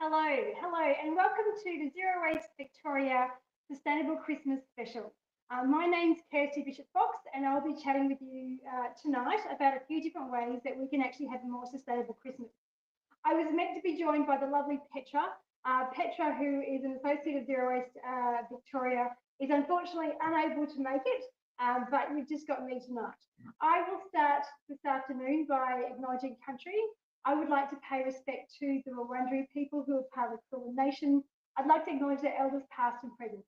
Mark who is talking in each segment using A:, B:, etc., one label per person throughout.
A: Hello, hello, and welcome to the Zero Waste Victoria Sustainable Christmas Special. My name's Kirsty Bishop Fox, and I'll be chatting with you tonight about a few different ways that we can actually have a more sustainable Christmas. I was meant to be joined by the lovely Petra. Petra, who is an associate of Zero Waste Victoria, is unfortunately unable to make it, but you've just got me tonight. I will start this afternoon by acknowledging country. I would like to pay respect to the Wurundjeri people who are part of the Kulin Nation. I'd like to acknowledge their elders past and present.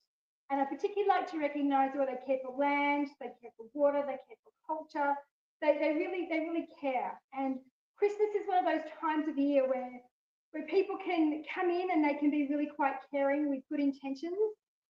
A: And I particularly like to recognise where they care for land, they care for water, they care for culture. They really care. And Christmas is one of those times of the year where people can come in and they can be really quite caring with good intentions.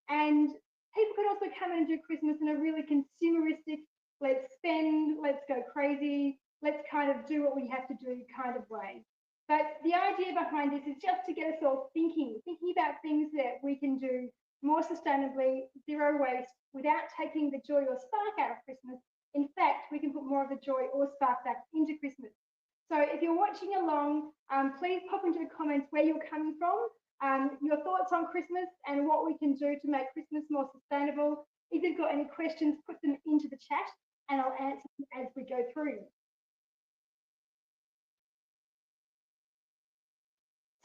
A: And people can also come in and do Christmas in a really consumeristic, let's spend, let's go crazy, let's kind of do what we have to do kind of way. But the idea behind this is just to get us all thinking about things that we can do more sustainably, zero waste, without taking the joy or spark out of Christmas. In fact, we can put more of the joy or spark back into Christmas. So if you're watching along, please pop into the comments where you're coming from, your thoughts on Christmas and what we can do to make Christmas more sustainable. If you've got any questions, put them into the chat and I'll answer them as we go through.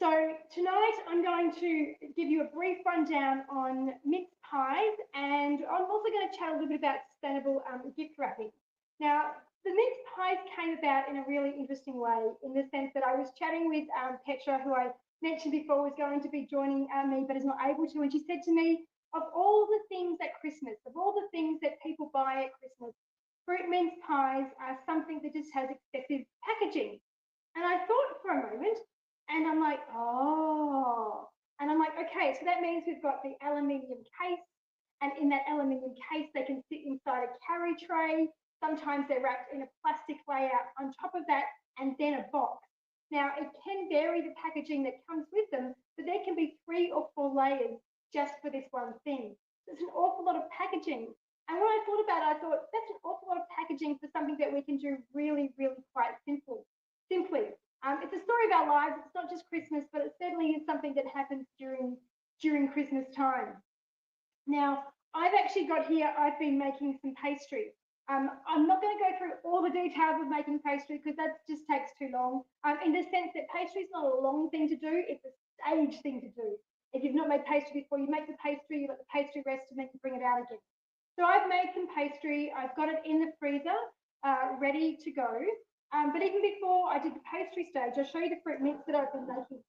A: So tonight I'm going to give you a brief rundown on mince pies, and I'm also going to chat a little bit about sustainable gift wrapping. Now, the mince pies came about in a really interesting way, in the sense that I was chatting with Petra, who I mentioned before was going to be joining me but is not able to, and she said to me, of all the things at Christmas, of all the things that people buy at Christmas, fruit mince pies are something that just has excessive packaging. And I thought for a moment, and I'm like, oh. And I'm like, okay, so that means we've got the aluminium case. And in that aluminium case, they can sit inside a carry tray. Sometimes they're wrapped in a plastic layer on top of that, and then a box. Now, it can vary the packaging that comes with them, but there can be 3 or 4 layers just for this one thing. So it's an awful lot of packaging. And when I thought about it, I thought that's an awful lot of packaging for something that we can do really, really quite simply. It's a story of our lives. It's not just Christmas, but it certainly is something that happens during Christmas time. Now, I've actually got here, I've been making some pastry. I'm not going to go through all the details of making pastry because that just takes too long. In the sense that pastry is not a long thing to do, it's a stage thing to do. If you've not made pastry before, you make the pastry, you let the pastry rest, and then you bring it out again. So I've made some pastry. I've got it in the freezer, ready to go. But even before I did the pastry stage, I'll show you the fruit mince that I've been making.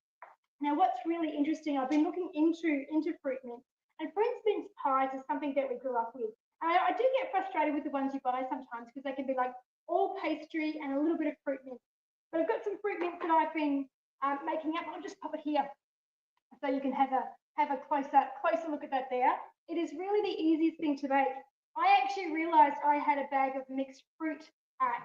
A: Now, what's really interesting, I've been looking into fruit mince, and fruit mince pies is something that we grew up with. And I do get frustrated with the ones you buy sometimes because they can be like all pastry and a little bit of fruit mince. But I've got some fruit mince that I've been making up. I'll just pop it here so you can have a closer look at that there. It is really the easiest thing to make. I actually realised I had a bag of mixed fruit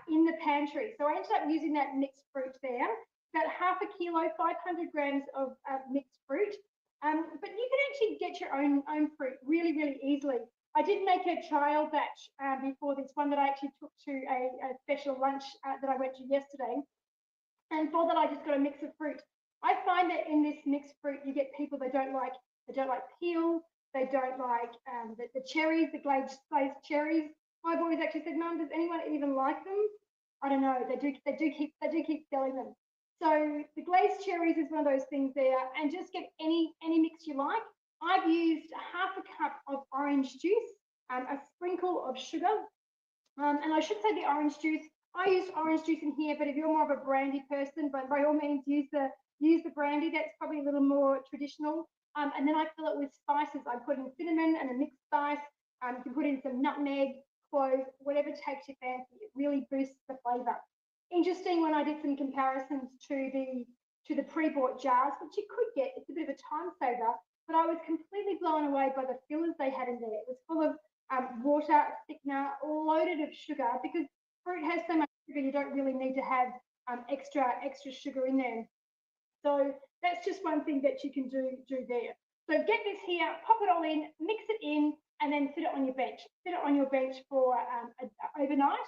A: in the pantry. So I ended up using that mixed fruit there, about half a kilo, 500 grams of mixed fruit. But you can actually get your own fruit really, really easily. I did make a trial batch before this one that I actually took to a special lunch that I went to yesterday. And for that, I just got a mix of fruit. I find that in this mixed fruit, you get people that don't like peel, they don't like the cherries, the glazed cherries. My boys actually said, "Mum, does anyone even like them?" I don't know. They do keep selling them. So the glazed cherries is one of those things there, and just get any mix you like. I've used half a cup of orange juice, a sprinkle of sugar, and I should say the orange juice. I used orange juice in here, but if you're more of a brandy person, by all means use the brandy. That's probably a little more traditional. And then I fill it with spices. I put in cinnamon and a mixed spice. You can put in some nutmeg, clove, whatever takes your fancy. It really boosts the flavour. Interesting when I did some comparisons to the pre-bought jars, which you could get. It's a bit of a time saver, but I was completely blown away by the fillers they had in there. It was full of water, thickener, loaded of sugar, because fruit has so much sugar, you don't really need to have extra sugar in there. So that's just one thing that you can do there. So get this here, pop it all in, mix it in, and then sit it on your bench. Sit it on your bench for overnight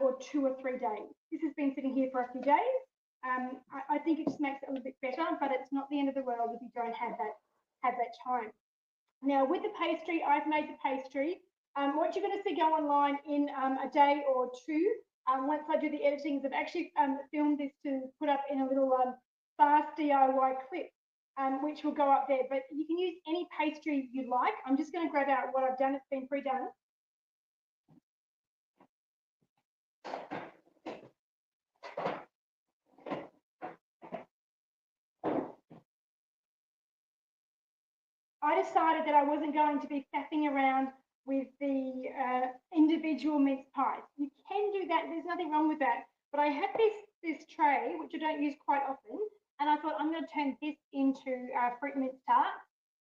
A: or 2 or 3 days. This has been sitting here for a few days. I think it just makes it a little bit better, but it's not the end of the world if you don't have that time. Now, with the pastry, I've made the pastry. What you're going to see go online in a day or two, once I do the editing, I've actually filmed this to put up in a little fast DIY clip, which will go up there. But you can use any pastry you like. I'm just going to grab out what I've done. It's been pre-done. I decided that I wasn't going to be faffing around with the individual mince pies. You can do that, there's nothing wrong with that. But I had this tray, which I don't use quite often, and I thought I'm going to turn this into fruit mince tart,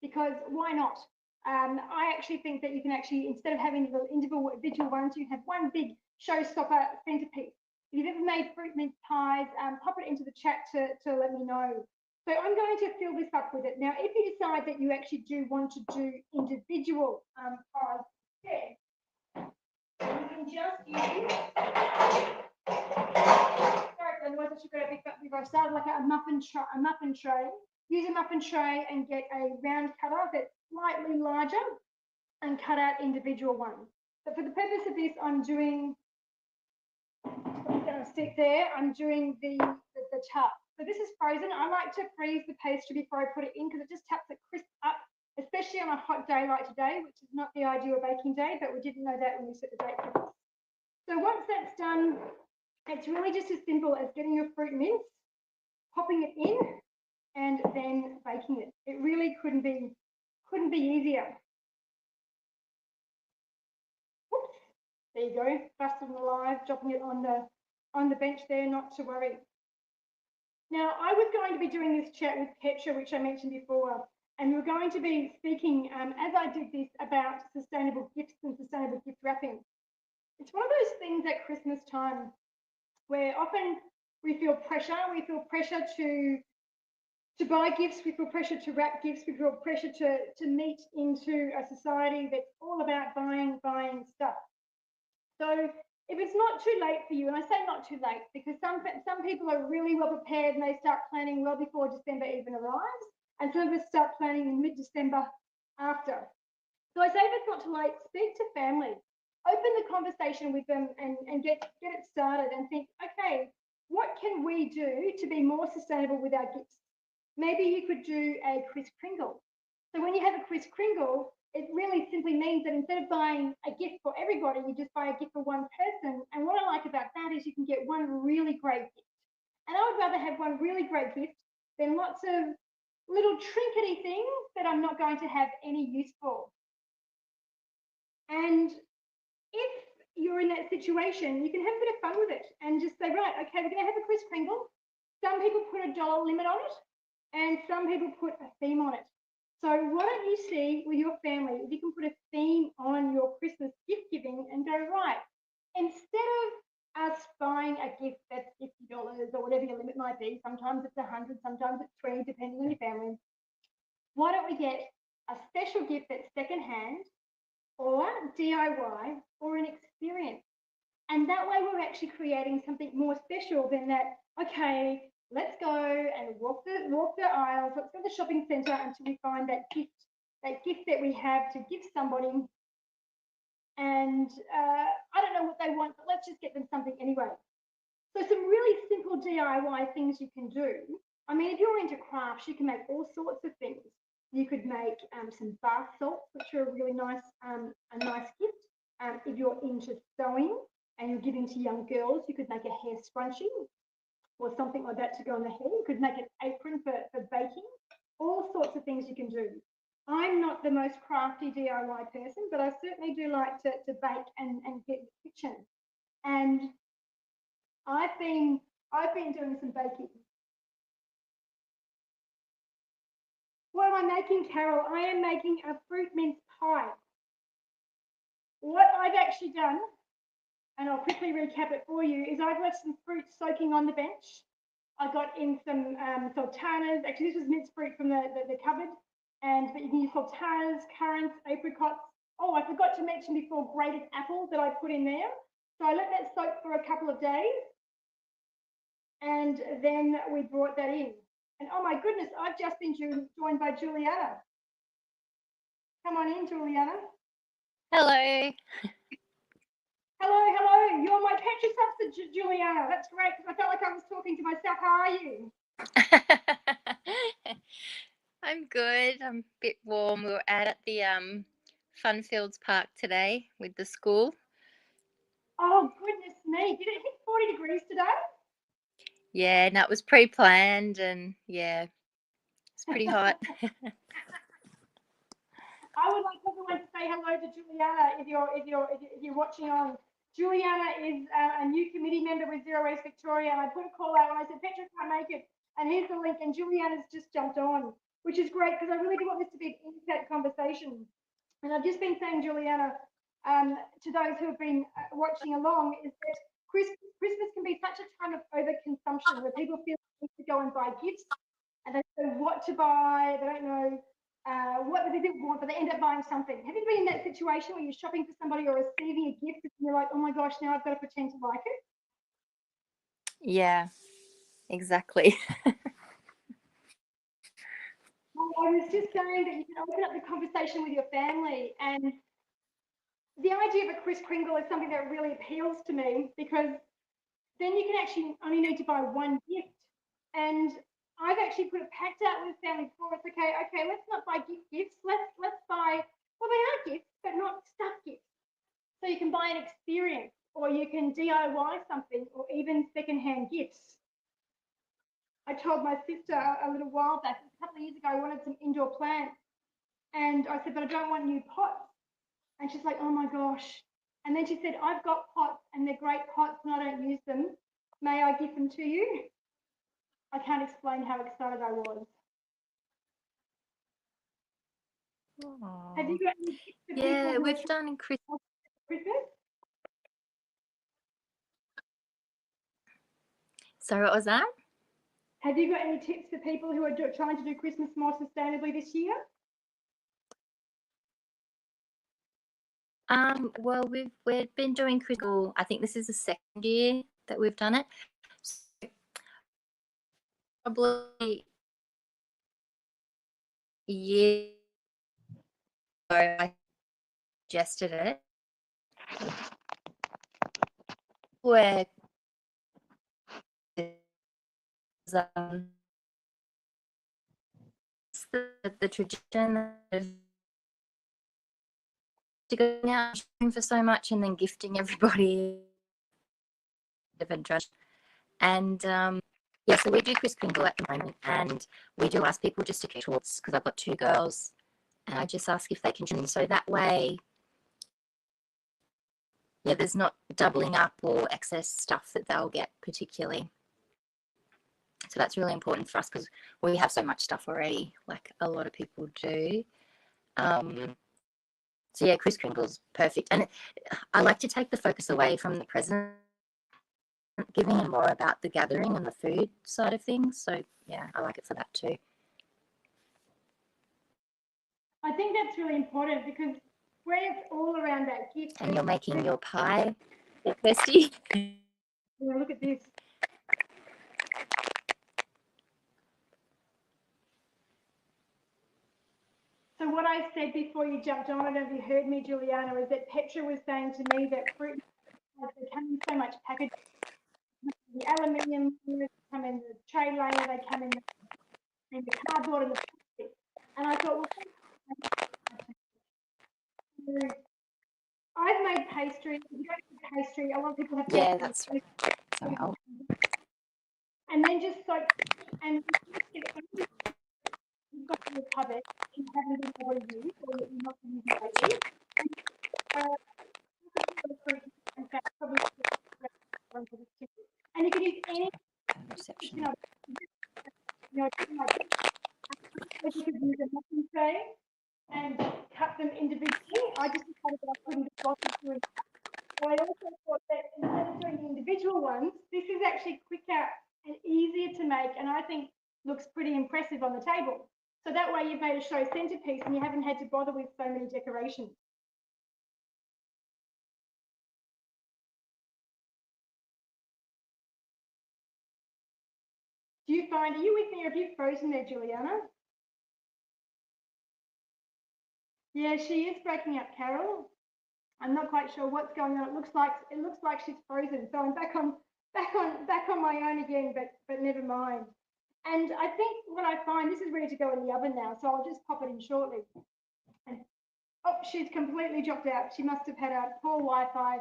A: because why not? I actually think that you can actually, instead of having the individual ones, you have one big showstopper centerpiece. If you've ever made fruit mince pies, pop it into the chat to let me know. So I'm going to fill this up with it. Now, if you decide that you actually do want to do individual pies instead, you can just use, sorry, otherwise I should go a bit before I started, like a muffin tray. Use a muffin tray and get a round cutter that's slightly larger and cut out individual ones. But for the purpose of this, I'm doing, I'm going to stick there, I'm doing the tart. So this is frozen. I like to freeze the pastry before I put it in because it just taps it crisp up, especially on a hot day like today, which is not the ideal baking day, but we didn't know that when we set the date for this. So once that's done, it's really just as simple as getting your fruit mince, popping it in, and then baking it. It really couldn't be easier. Whoops. There you go, busted and alive, dropping it on the bench there, not to worry. Now, I was going to be doing this chat with Petra, which I mentioned before, and we were going to be speaking, as I did this, about sustainable gifts and sustainable gift wrapping. It's one of those things at Christmas time where often we feel pressure. We feel pressure to buy gifts. We feel pressure to wrap gifts. We feel pressure to meet into a society that's all about buying stuff. So if it's not too late for you, and I say not too late because some people are really well prepared and they start planning well before December even arrives, and some of us start planning in mid-December after. So I say if it's not too late, speak to family, open the conversation with them and get it started and think, okay, what can we do to be more sustainable with our gifts? Maybe you could do a Kris Kringle. So when you have a Kris Kringle, it really simply means that instead of buying a gift for everybody, you just buy a gift for one person. And what I like about that is you can get one really great gift. And I would rather have one really great gift than lots of little trinkety things that I'm not going to have any use for. And if you're in that situation, you can have a bit of fun with it and just say, right, okay, we're going to have a Kris Kringle. Some people put a $1 limit on it and some people put a theme on it. So why don't you see with your family if you can put a theme on your Christmas gift giving and go, right, instead of us buying a gift that's $50 or whatever your limit might be, sometimes it's 100, sometimes it's 20, depending on your family, why don't we get a special gift that's secondhand or DIY or an experience? And that way we're actually creating something more special than that, okay, let's go and walk the aisles, let's go to the shopping centre until we find that gift that we have to give somebody. And I don't know what they want, but let's just get them something anyway. So some really simple DIY things you can do. I mean, if you're into crafts, you can make all sorts of things. You could make some bath salts, which are a really nice, a nice gift. If you're into sewing and you're giving to young girls, you could make a hair scrunchie or something like that to go on the hair. You could make an apron for baking, all sorts of things you can do. I'm not the most crafty DIY person, but I certainly do like to bake and get in the kitchen. And I've been doing some baking. What am I making, Carol? I am making a fruit mince pie. What I've actually done, and I'll quickly recap it for you, is I've left some fruit soaking on the bench. I got in some sultanas. Actually, this was minced fruit from the cupboard. But you can use sultanas, currants, apricots. Oh, I forgot to mention before, grated apples that I put in there. So I let that soak for a couple of days. and then we brought that in. And oh my goodness, I've just been joined by Juliana. Come on in, Juliana.
B: Hello.
A: Hello, hello. You're my Petra substitute, Juliana. That's great because I felt like I was talking to myself. How are you?
B: I'm good. I'm a bit warm. We were out at the Funfields Park today with the school.
A: Oh, goodness me. Did it hit 40 degrees today?
B: Yeah, and that was pre-planned, and yeah, it's pretty hot.
A: I would like everyone to say hello to Juliana if you're watching on. Juliana is a new committee member with Zero Waste Victoria, and I put a call out when I said Petra can't make it, and here's the link, and Juliana's just jumped on, which is great because I really do want this to be an intimate conversation. And I've just been saying, Juliana, to those who have been watching along, is that Christmas can be such a time of overconsumption where people feel they need to go and buy gifts and they don't know what to buy, they don't know what they didn't want, but they end up buying something. Have you been in that situation where you're shopping for somebody or receiving a gift and you're like, oh my gosh, now I've got to pretend to like it?
B: Yeah, exactly.
A: I was just saying that you can open up the conversation with your family, and the idea of a Kris Kringle is something that really appeals to me because then you can actually only need to buy one gift. And I've actually put a pact out with family before. It's okay, let's not buy gifts. Let's buy, well, they are gifts, but not stuff gifts. So you can buy an experience, or you can DIY something, or even secondhand gifts. I told my sister a little while back, a couple of years ago, I wanted some indoor plants. And I said, but I don't want new pots. And she's like, oh my gosh. And then she said, I've got pots and they're great pots and I don't use them. May I give them to you? I can't explain how excited I was.
B: Aww.
A: Have you got any tips for people
B: Yeah,
A: who
B: we've
A: are
B: done Christmas. So what was that?
A: Have you got any tips for people who are trying to do Christmas more sustainably this year?
B: Well, we've been doing Christmas. I think this is the second year that we've done it. So probably a year ago, I suggested it. Where um, the tradition of going out shopping for so much and then gifting everybody and yeah, so we do Kris Kringle at the moment, and we do ask people just to keep towards, because I've got two girls, and I just ask if they can join. So that way, yeah, there's not doubling up or excess stuff that they'll get particularly. So that's really important for us because we have so much stuff already, like a lot of people do. So yeah, Kris Kringle's perfect. And I like to take the focus away from the present giving and more about the gathering and the food side of things. So yeah, I like it for that too.
A: I think that's really important because when it's all around that gift.
B: And you're making your pie, Kirsty.
A: Yeah, look at this. So what I said before you jumped on, I don't know if you heard me, Juliana, is that Petra was saying to me that fruit has become so much packaging. The aluminium, they come in the tray layer, they come in the cardboard and the plastic. And I thought, well, I've made pastry. If you don't do pastry, a lot of people have pastry.
B: Yeah, that's right. Sorry,
A: and then just soak and you've got your cupboard and you haven't been able to use or you're not using lately. And you can use any
B: reception.
A: like you could use a muffin tray and cut them individually. I just decided that I couldn't be bothered doing that. But I also thought that instead of doing the individual ones, this is actually quicker and easier to make, and I think looks pretty impressive on the table. So that way you've made a show centerpiece and you haven't had to bother with so many decorations. find? Are you with me or have you frozen there, Juliana? Yeah, she is breaking up, Carol. I'm not quite sure what's going on. It looks like she's frozen. So I'm back on my own again, but never mind. And I think what I find, this is ready to go in the oven now, so I'll just pop it in shortly. And, oh, she's completely dropped out. She must have had a poor Wi-Fi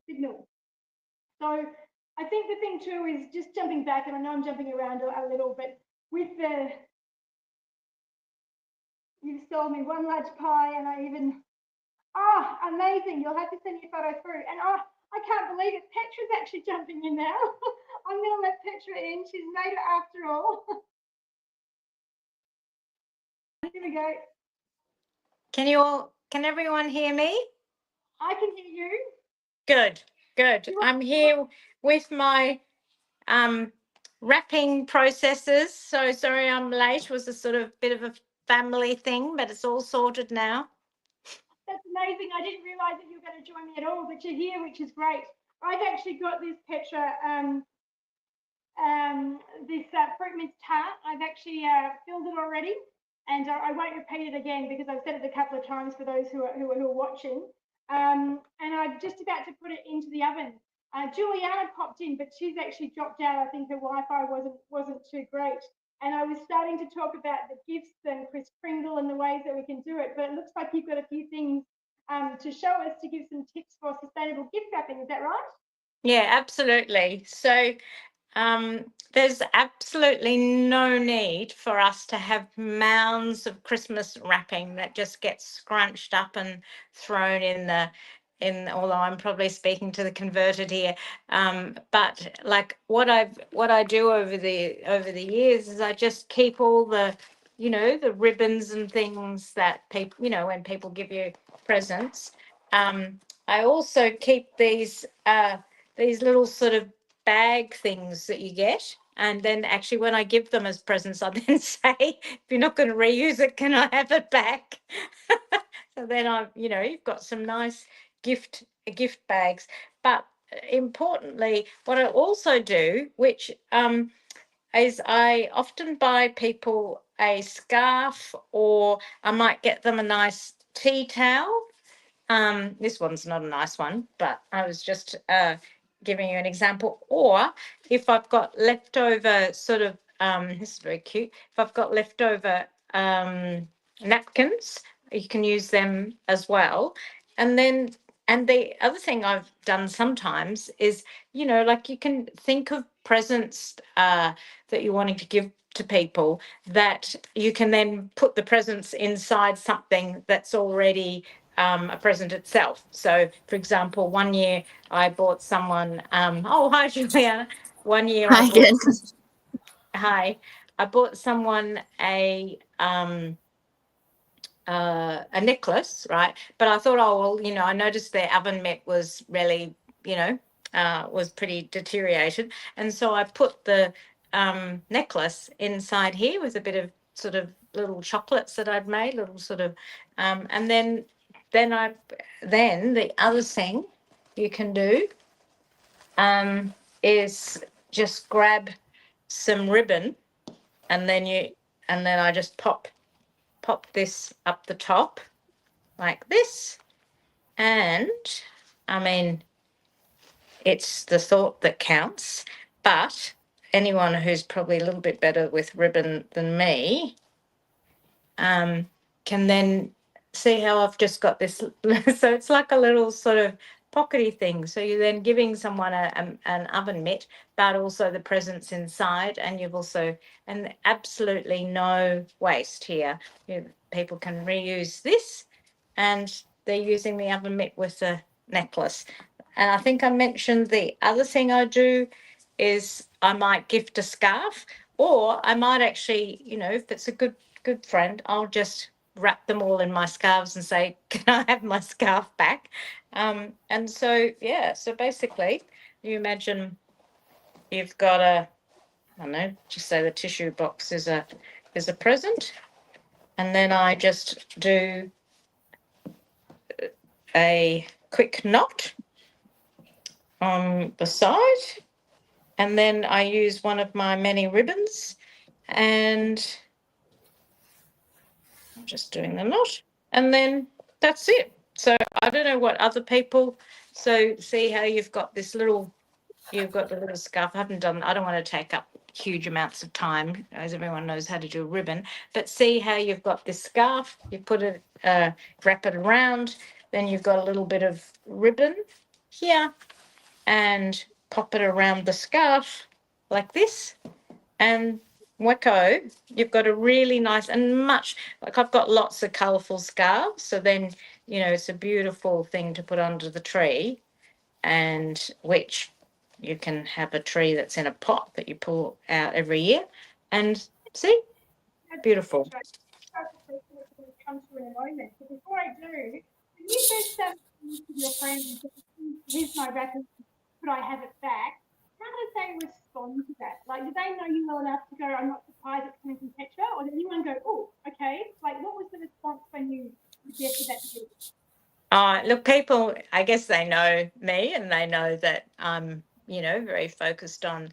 A: signal. So I think the thing too is just jumping back, and I know I'm jumping around a little, but with the, you've sold me one large pie, and I even, oh, amazing. You'll have to send your photo through. And oh, I can't believe it. Petra's actually jumping in now. I'm going to let Petra in. She's made it after all. Here we go.
C: Can everyone hear me?
A: I can hear you.
C: Good. I'm here with my wrapping processes. So sorry I'm late. It was a sort of bit of a family thing, but it's all sorted now.
A: That's amazing. I didn't realise that you were going to join me at all, but you're here, which is great. I've actually got this Petra, this fruit mince tart. I've actually filled it already, and I won't repeat it again because I've said it a couple of times for those who are watching. And I'm just about to put it into the oven. Juliana popped in, but she's actually dropped out. I think her Wi-Fi wasn't too great. And I was starting to talk about the gifts and Kris Kringle and the ways that we can do it, but it looks like you've got a few things to show us, to give some tips for sustainable gift wrapping. Is that right?
C: Yeah, absolutely. So there's absolutely no need for us to have mounds of Christmas wrapping that just gets scrunched up and thrown although I'm probably speaking to the converted here, but like what I do over the years is I just keep all the the ribbons and things that people when people give you presents. I also keep these little sort of bag things that you get. And then actually when I give them as presents, I then say, if you're not going to reuse it, can I have it back? So then you've got some nice gift bags. But importantly, what I also do, which is I often buy people a scarf, or I might get them a nice tea towel. This one's not a nice one, but I was just giving you an example. Or if I've got leftover sort of, this is very cute. If I've got leftover napkins, you can use them as well. And the other thing I've done sometimes is, like you can think of presents that you're wanting to give to people, that you can then put the presents inside something that's already a present itself. So, for example, one year I bought someone. Oh, hi, Juliana. One year
B: Hi, good.
C: I bought someone a necklace, right? But I thought, oh well, I noticed their oven mitt was really, was pretty deteriorated, and so I put the necklace inside here with a bit of sort of little chocolates that I'd made, little sort of, and then the other thing you can do is just grab some ribbon, and then I just pop this up the top like this. And I mean, it's the thought that counts, but anyone who's probably a little bit better with ribbon than me can then see how I've just got this. So it's like a little sort of pockety thing. So you're then giving someone an oven mitt, but also the presents inside, and you've also, and absolutely no waste here. People can reuse this, and they're using the oven mitt with the necklace. And I think I mentioned the other thing I do is I might gift a scarf, or I might actually, if it's a good friend, I'll just wrap them all in my scarves and say, can I have my scarf back? And so, yeah, so basically you imagine you've got I don't know, just say the tissue box is a present. And then I just do a quick knot on the side, And then I use one of my many ribbons, and I'm just doing the knot, and then that's it. So I don't know what other people, so see how you've got this little, you've got the little scarf. I don't want to take up huge amounts of time, as everyone knows how to do a ribbon, but see how you've got this scarf, you put it, wrap it around, then you've got a little bit of ribbon here, and pop it around the scarf like this, and wacko, you've got a really nice and much, like I've got lots of colourful scarves, so then, it's a beautiful thing to put under the tree, and which you can have a tree that's in a pot that you pull out every year, and see, beautiful.
A: Come to in a moment. But before I do, when you first started with your friends and said, here's my wrapping, could I have it back? How did they respond to that? Like, did they know you well enough to go, I'm not surprised it's coming from Petra? Or did anyone go, oh, okay? Like, what was the response when you suggested that to people?
C: Look, people, I guess they know me, and they know that I'm, very focused on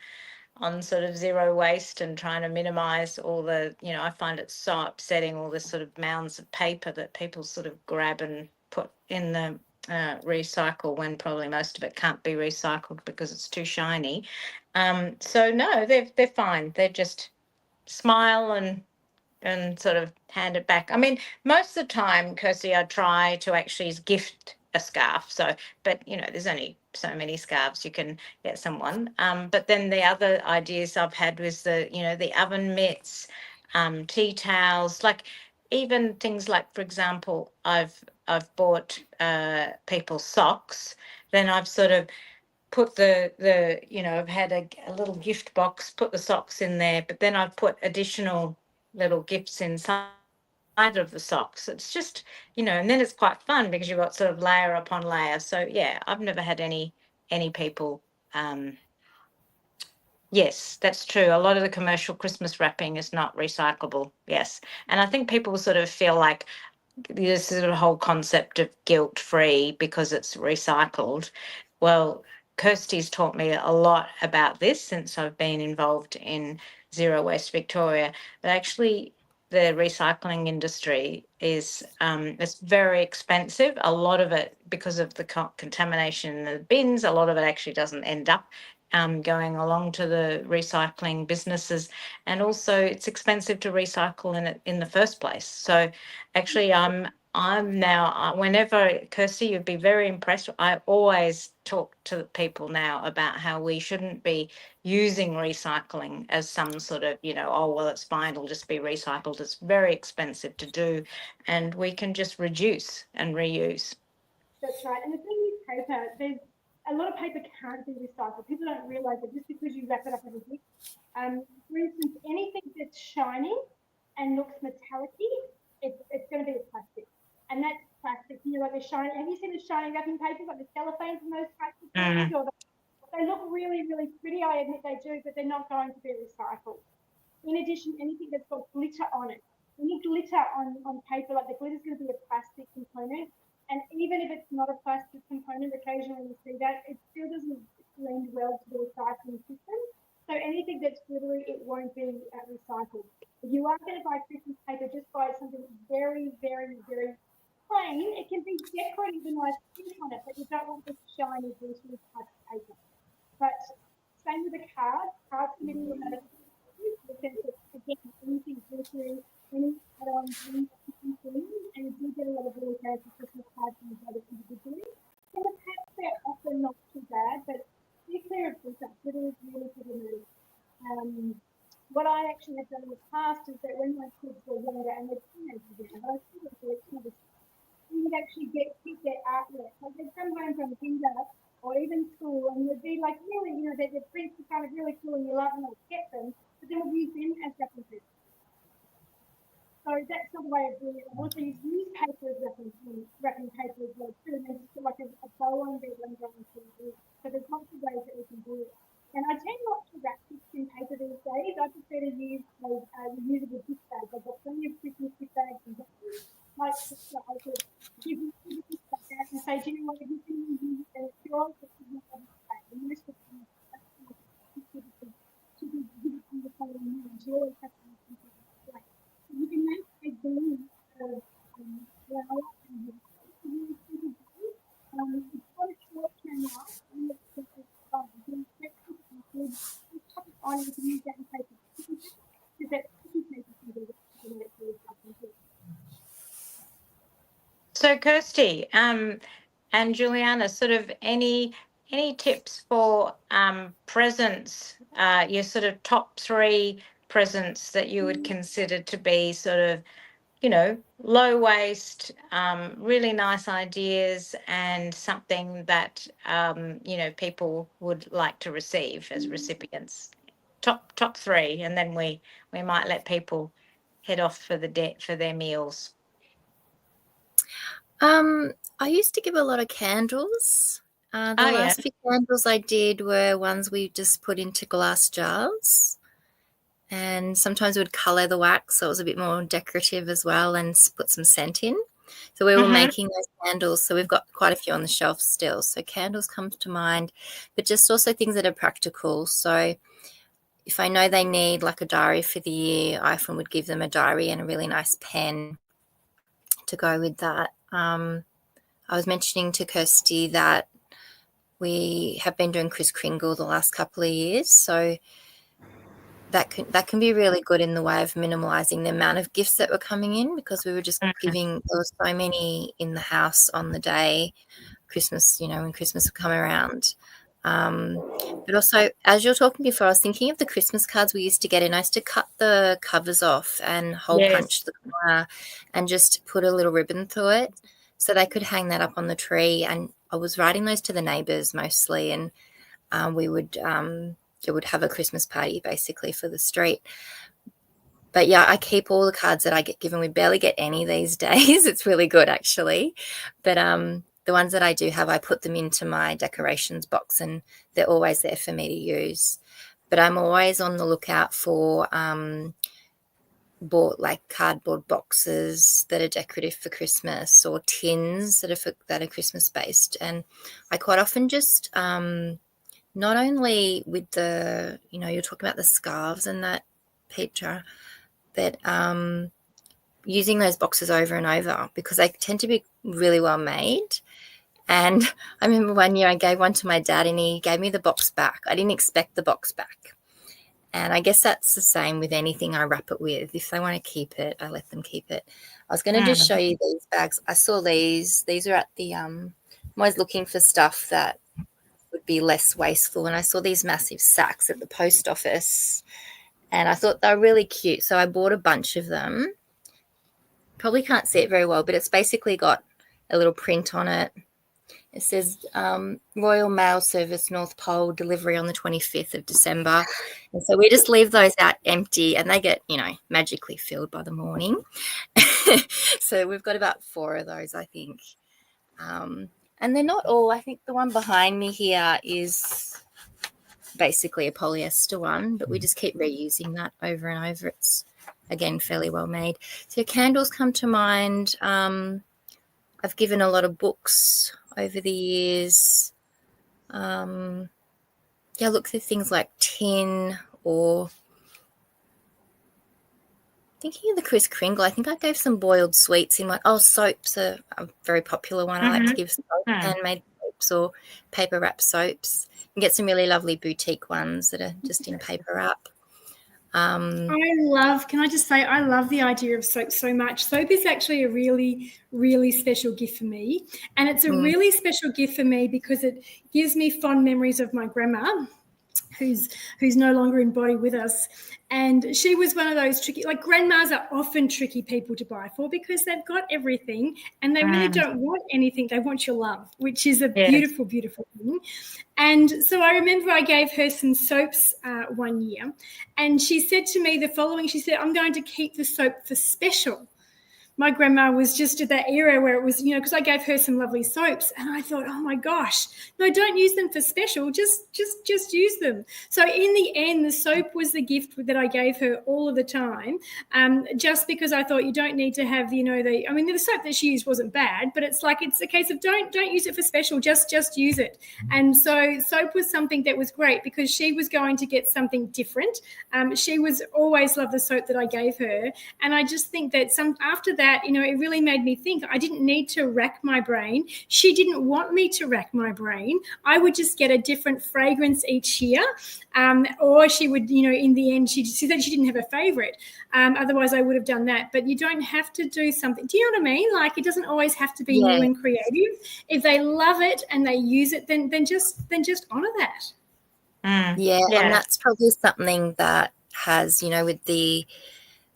C: sort of zero waste and trying to minimize all the, I find it so upsetting, all this sort of mounds of paper that people sort of grab and put in the recycle, when probably most of it can't be recycled because it's too shiny. So no, they're fine. They just smile and sort of hand it back. I mean, most of the time, Kirsty, I try to actually gift a scarf. So, but there's only so many scarves you can get someone. But then the other ideas I've had was the oven mitts, tea towels, like even things like, for example, I've bought people socks. Then I've sort of put I've had a little gift box, put the socks in there, but then I've put additional little gifts inside of the socks. It's just, and then it's quite fun because you've got sort of layer upon layer. So yeah, I've never had any people. Yes, that's true. A lot of the commercial Christmas wrapping is not recyclable. Yes, and I think people sort of feel like this sort of whole concept of guilt free because it's recycled. Well, Kirsty's taught me a lot about this since I've been involved in Zero Waste Victoria. But actually, the recycling industry is it's very expensive. A lot of it, because of the contamination in the bins, a lot of it actually doesn't end up going along to the recycling businesses, and also it's expensive to recycle in it in the first place. So actually, I'm now, whenever, Kirsty, you'd be very impressed. I always talk to people now about how we shouldn't be using recycling as some sort of, oh, well, it's fine, it'll just be recycled. It's very expensive to do, and we can just reduce and reuse.
A: That's right. And the thing with paper, there's a lot of paper can't be recycled. People don't realise that just because you wrap it up in a gift. For instance, anything that's shiny and looks metallic-y, it's going to be a plastic. And that's plastic, like the shiny. Have you seen the shiny wrapping papers, like the cellophane from those plastic things? Or they look really, really pretty. I admit they do, but they're not going to be recycled. In addition, anything that's got glitter on it, any glitter on paper, like the glitter is going to be a plastic component. And even if it's not a plastic component, occasionally you see that, it still doesn't lend well to the recycling system. So anything that's glittery, it won't be recycled. If you are going to buy Christmas paper, just buy something very, very, very plain. It can be decorative and nice print on it, but you don't want this shiny, glittery type of paper. But same with the cards. Cards can be automatic. Again, anything glittery, any add-ons, anything, and you do get a lot of really fancy Christmas cards from the other individually. In the past, they're often not too bad, but be clear of glitter. Glitter is really problematic. What I actually have done in the past is that when my kids were younger and they're teenagers now, but I still do it, we would actually get their artwork. Like they'd come home from dinner or even school and they'd be like really, their prints are kind of really cool and you love them or get them, but then we'd use them as references. So that's not the way of doing it. I also use newspaper as wrapping paper as well too, and then just put like a bow on there when going to do. So there's lots of ways that we can do it. And I tend not to wrap gifts in paper these days. I prefer to use those reusable gift bags. I've got plenty of Christmas gift bags and boxes. Like I could give you a gift bag and say, do you know what, if you can use it and it's yours, it's not a gift bag. And most of them you always have to use something like you can make a balloon of flour and water. It's got a short-term life, and it's just on, and you can use that in place of sticky paper, because that sticky paper can be really something too.
C: So Kirsty, and Juliana, sort of any tips for presents, your sort of top 3 presents that you would consider to be sort of, low waste, really nice ideas, and something that people would like to receive as recipients. Top 3, and then we might let people head off for their meals.
B: I used to give a lot of candles. The
C: Oh, yeah.
B: last few candles I did were ones we just put into glass jars, and sometimes we would colour the wax so it was a bit more decorative as well, and put some scent in. So we were
C: Mhm.
B: making those candles. So we've got quite a few on the shelf still. So candles comes to mind, but just also things that are practical. So if I know they need like a diary for the year, I often would give them a diary and a really nice pen to go with that. I was mentioning to Kirsty that we have been doing Kris Kringle the last couple of years, so that can be really good in the way of minimalising the amount of gifts that were coming in, because we were just giving, there was so many in the house on the day Christmas, when Christmas would come around. But also, as you're talking before, I was thinking of the Christmas cards we used to get in. I used to cut the covers off and hole punch the corner and just put a little ribbon through it so they could hang that up on the tree. And I was writing those to the neighbours mostly, and we would have a Christmas party basically for the street. But yeah, I keep all the cards that I get given. We barely get any these days. It's really good actually. But the ones that I do have, I put them into my decorations box, and they're always there for me to use. But I'm always on the lookout for cardboard boxes that are decorative for Christmas, or tins that are Christmas based. And I quite often just not only with the, you're talking about the scarves and that, Petra, that using those boxes over and over, because they tend to be really well made. And I remember one year I gave one to my dad and he gave me the box back. I didn't expect the box back. And I guess that's the same with anything I wrap it with. If they want to keep it, I let them keep it. I was going to just show you these bags. I saw these. These are at the I'm always looking for stuff that would be less wasteful. And I saw these massive sacks at the post office, and I thought they were really cute. So I bought a bunch of them. Probably can't see it very well, but it's basically got a little print on it. It says Royal Mail Service, North Pole, delivery on the 25th of December. And so we just leave those out empty, and they get, magically filled by the morning. So we've got about 4 of those, I think. And they're not all. I think the one behind me here is basically a polyester one, but we just keep reusing that over and over. It's, again, fairly well made. So candles come to mind. I've given a lot of books over the years. Look for things like tin, or thinking of the Kris Kringle, I think I gave some boiled sweets in soaps are a very popular one. I like to give some handmade soaps or paper wrap soaps. You can get some really lovely boutique ones that are just in paper wrap.
A: Can I just say, I love the idea of soap so much. Soap is actually a really, really special gift for me. And it's a really special gift for me because it gives me fond memories of my grandma, who's no longer in body with us. And she was one of those tricky, grandmas are often tricky people to buy for because they've got everything and they really don't want anything. They want your love, which is a beautiful, beautiful thing. And so I remember I gave her some soaps one year, and she said to me the following, she said, I'm going to keep the soap for special. my grandma was just at that era where it was, because I gave her some lovely soaps, and I thought, oh my gosh, no, don't use them for special, just use them. So in the end, the soap was the gift that I gave her all of the time, just because I thought you don't need to have, the soap that she used wasn't bad, but it's a case of don't use it for special, just use it. And so soap was something that was great because she was going to get something different. She was always loved the soap that I gave her, and I just think that after that, it really made me think I didn't need to rack my brain. She didn't want me to rack my brain. I would just get a different fragrance each year, or she would, in the end, she said she didn't have a favorite. Otherwise, I would have done that. But you don't have to do something. Do you know what I mean? Like, it doesn't always have to be new and creative. If they love it and they use it, then just honour that.
B: Yeah, and that's probably something that has, with the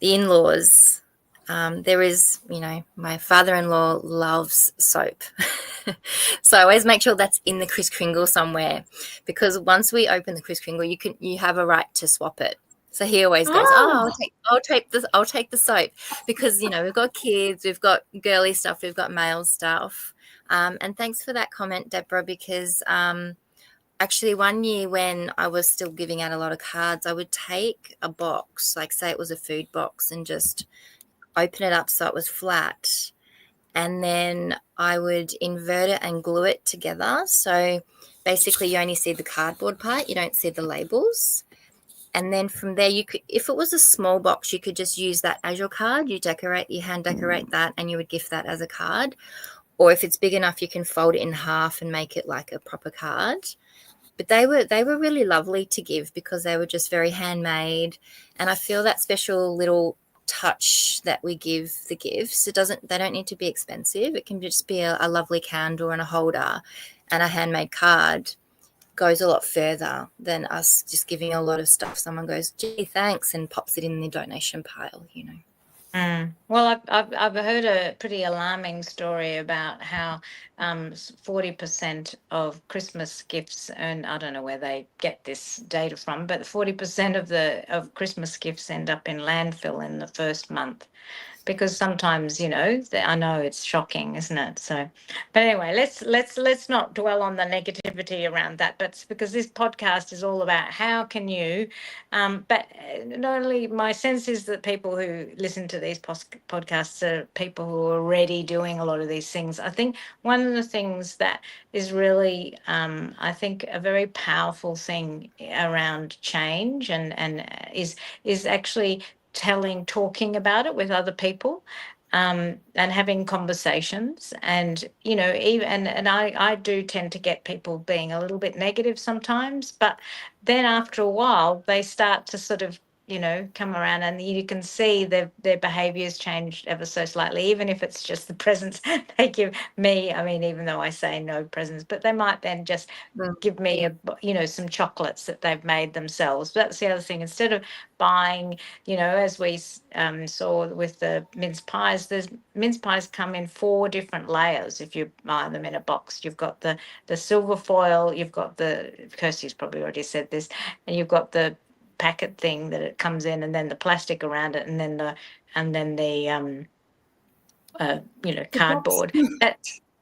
B: in-laws. There is, my father-in-law loves soap. So I always make sure that's in the Kris Kringle somewhere, because once we open the Kris Kringle, you have a right to swap it. So he always goes, I'll take the soap, because, we've got kids, we've got girly stuff, we've got male stuff. And thanks for that comment, Deborah, because actually one year when I was still giving out a lot of cards, I would take a box, like say it was a food box, and just open it up so it was flat, and then I would invert it and glue it together. So basically you only see the cardboard part, you don't see the labels. And then from there, you could, if it was a small box, you could just use that as your card. You hand decorate that, and you would gift that as a card. Or if it's big enough, you can fold it in half and make it like a proper card. But they were really lovely to give because they were just very handmade. And I feel that special little touch that we give the gifts, they don't need to be expensive. It can just be a lovely candle and a holder, and a handmade card goes a lot further than us just giving a lot of stuff. Someone goes, gee, thanks, and pops it in the donation pile,
C: Well, I've heard a pretty alarming story about how 40% of Christmas gifts, and I don't know where they get this data from, but 40% of Christmas gifts end up in landfill in the first month. Because sometimes, I know it's shocking, isn't it? So, but anyway, let's not dwell on the negativity around that. But because this podcast is all about how can you, but not only my sense is that people who listen to these podcasts are people who are already doing a lot of these things. I think one of the things that is really, I think, a very powerful thing around change and is actually talking about it with other people, and having conversations, and even and I do tend to get people being a little bit negative sometimes, but then after a while they start to sort of come around, and you can see their behaviors changed ever so slightly, even if it's just the presents they give me. I mean, even though I say no presents, but they might then just give me some chocolates that they've made themselves. But that's the other thing. Instead of buying, as we saw with the mince pies, there's mince pies come in 4 different layers. If you buy them in a box, you've got the silver foil, you've got Kirsty's probably already said this, and you've got the packet thing that it comes in, and then the plastic around it, and then the cardboard.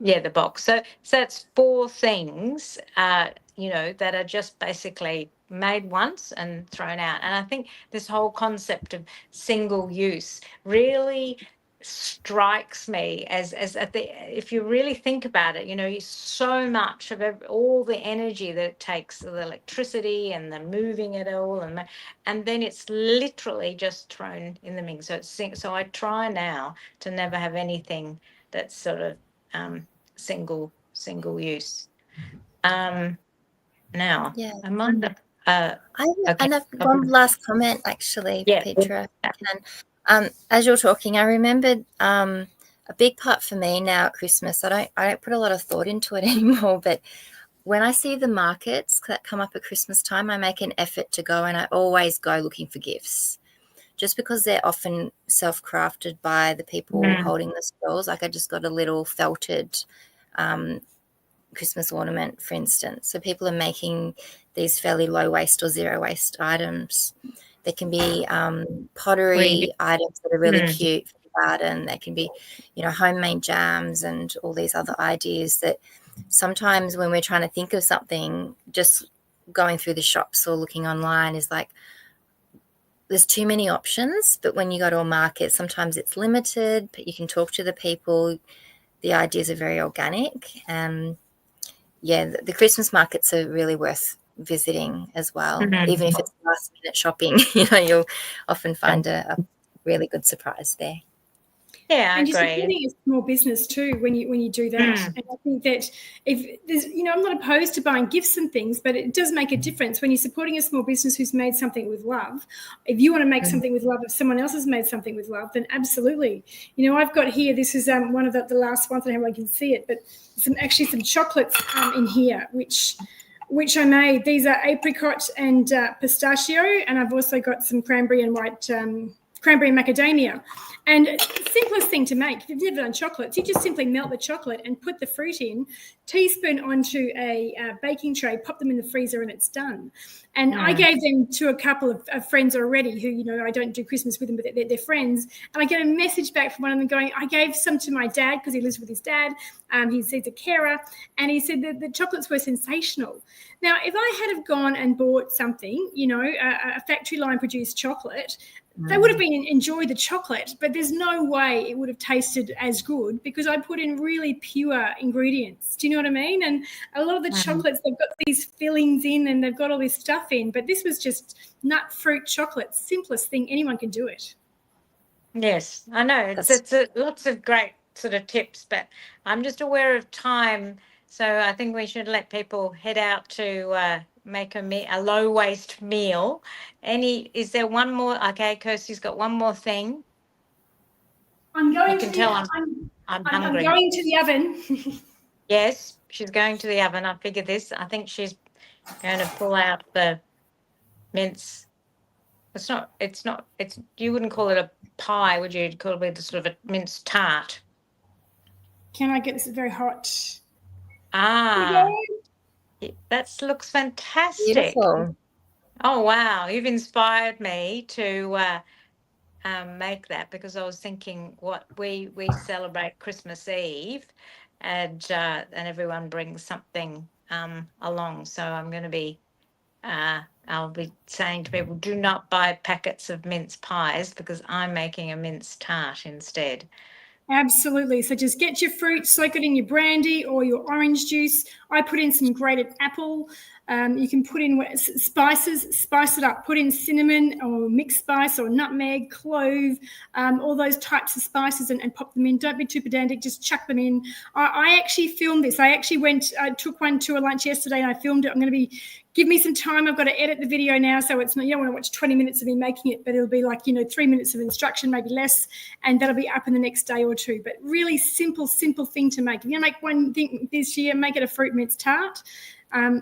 C: The box. So that's 4 things that are just basically made once and thrown out. And I think this whole concept of single use really strikes me as if you really think about it, so much of all the energy that it takes, the electricity and the moving it all, and then it's literally just thrown in the mix. So I try now to never have anything that's sort of single use. Now, I might
B: I have one last comment, actually, Petra. As you're talking, I remembered a big part for me now at Christmas. I don't put a lot of thought into it anymore, but when I see the markets that come up at Christmas time, I make an effort to go, and I always go looking for gifts, just because they're often self-crafted by the people holding the stalls. Like I just got a little felted Christmas ornament, for instance. So people are making these fairly low waste or zero waste items. There can be pottery items that are really cute for garden. There can be, homemade jams and all these other ideas that sometimes when we're trying to think of something, just going through the shops or looking online is like, there's too many options. But when you go to a market, sometimes it's limited, but you can talk to the people. The ideas are very organic. The Christmas markets are really worth visiting as well. Even if it's last minute shopping, you'll often find a really good surprise there.
C: Yeah, I
A: and you're
C: agree.
A: supporting a small business too when you do that. And I think that if there's, I'm not opposed to buying gifts and things, but it does make a difference when you're supporting a small business who's made something with love. If you want to make something with love, if someone else has made something with love, then absolutely. I've got here, this is one of the last ones, I don't know how I can see it, but some chocolates in here, which I made. These are apricot and pistachio, and I've also got some cranberry and white cranberry and macadamia. And the simplest thing to make, if you've never done chocolates, you just simply melt the chocolate and put the fruit in, teaspoon onto a baking tray, pop them in the freezer, and it's done. And I gave them to a couple of friends already who, I don't do Christmas with them, but they're friends. And I get a message back from one of them going, I gave some to my dad because he lives with his dad. He's a carer. And he said that the chocolates were sensational. Now, if I had have gone and bought something, a factory line produced chocolate, they would have enjoyed the chocolate, but there's no way it would have tasted as good because I put in really pure ingredients. Do you know what I mean? And a lot of the chocolates, they've got these fillings in and they've got all this stuff in, but this was just nut fruit chocolate, simplest thing. Anyone can do it.
C: Yes, I know. It's lots of great sort of tips, but I'm just aware of time. So I think we should let people head out to make a low waste meal. Is there one more? Okay, Kirsty's got one more thing.
A: I'm going
C: I'm hungry.
A: I'm going to the oven.
C: Yes, she's going to the oven. I figured this. I think she's going to pull out the mince. You wouldn't call it a pie, would you? You'd call it sort of a mince tart.
A: Can I get this? Very hot.
C: That looks fantastic.
B: Beautiful.
C: Oh, wow. You've inspired me to make that because I was thinking what we celebrate Christmas Eve and everyone brings something along. So I'm going to be I'll be saying to people, do not buy packets of mince pies because I'm making a mince tart instead.
A: Absolutely. So just get your fruit, soak it in your brandy or your orange juice. I put in some grated apple. You can put in spices, spice it up. Put in cinnamon or mixed spice or nutmeg, clove, all those types of spices and pop them in. Don't be too pedantic. Just chuck them in. I actually filmed this. I took one to a lunch yesterday and I filmed it. Give me some time. I've got to edit the video now, so it's not, you don't want to watch 20 minutes of me making it, but it'll be like, 3 minutes of instruction, maybe less, and that'll be up in the next day or two. But really simple thing to make. If you're going to make one thing this year, make it a fruit mince tart.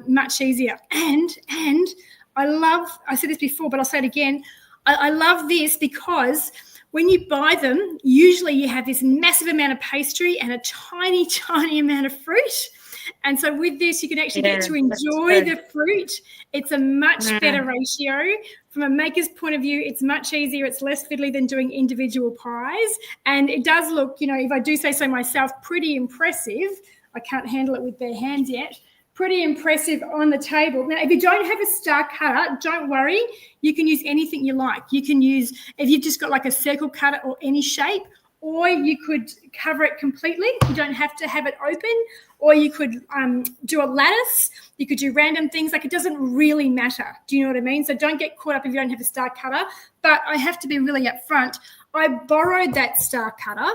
A: Much easier. And I said this before, but I'll say it again. I love this because when you buy them, usually you have this massive amount of pastry and a tiny, tiny amount of fruit. And so with this, you can actually get to enjoy the fruit. It's a much better ratio. From a maker's point of view, it's much easier. It's less fiddly than doing individual pies. And it does look, if I do say so myself, pretty impressive. I can't handle it with bare hands yet. Pretty impressive on the table. Now, if you don't have a star cutter, don't worry. You can use anything you like. You can use, if you've just got like a circle cutter or any shape, or you could cover it completely. You don't have to have it open, or you could do a lattice. You could do random things. Like, it doesn't really matter. Do you know what I mean? So don't get caught up if you don't have a star cutter. But I have to be really upfront. I borrowed that star cutter.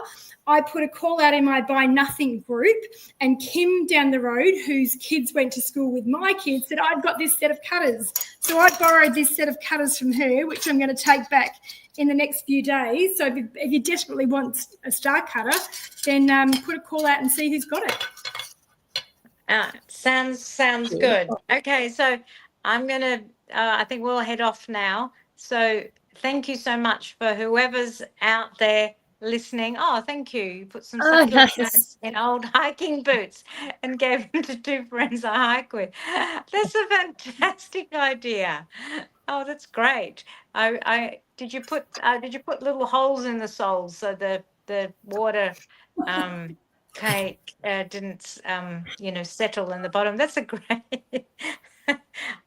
A: I put a call out in my Buy Nothing group, and Kim down the road, whose kids went to school with my kids, said, I've got this set of cutters. So I borrowed this set of cutters from her, which I'm going to take back in the next few days. So if you desperately want a star cutter, then put a call out and see who's got it.
C: Sounds good. Okay, so I'm going to, I think we'll head off now. So thank you so much for whoever's out there listening. Oh, thank you. You put some
B: Oh,
C: succulent
B: nice.
C: plants in old hiking boots and gave them to two friends I hike with. That's a fantastic idea. Oh, that's great. Did you put little holes in the soles so the water cake didn't settle in the bottom? That's a great.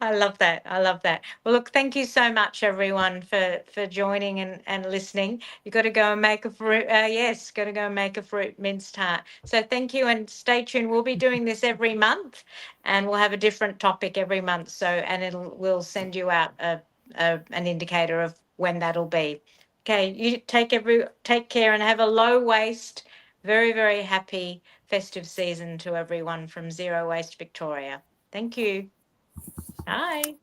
C: I love that. I love that. Well, look, thank you so much, everyone, for joining and listening. You got to go and make a fruit. Yes, got to go and make a fruit mince tart. So thank you, and stay tuned. We'll be doing this every month, and we'll have a different topic every month. So, and we'll send you out an indicator of when that'll be. Okay, you take care and have a low waste, very, very happy festive season to everyone from Zero Waste Victoria. Thank you. Bye.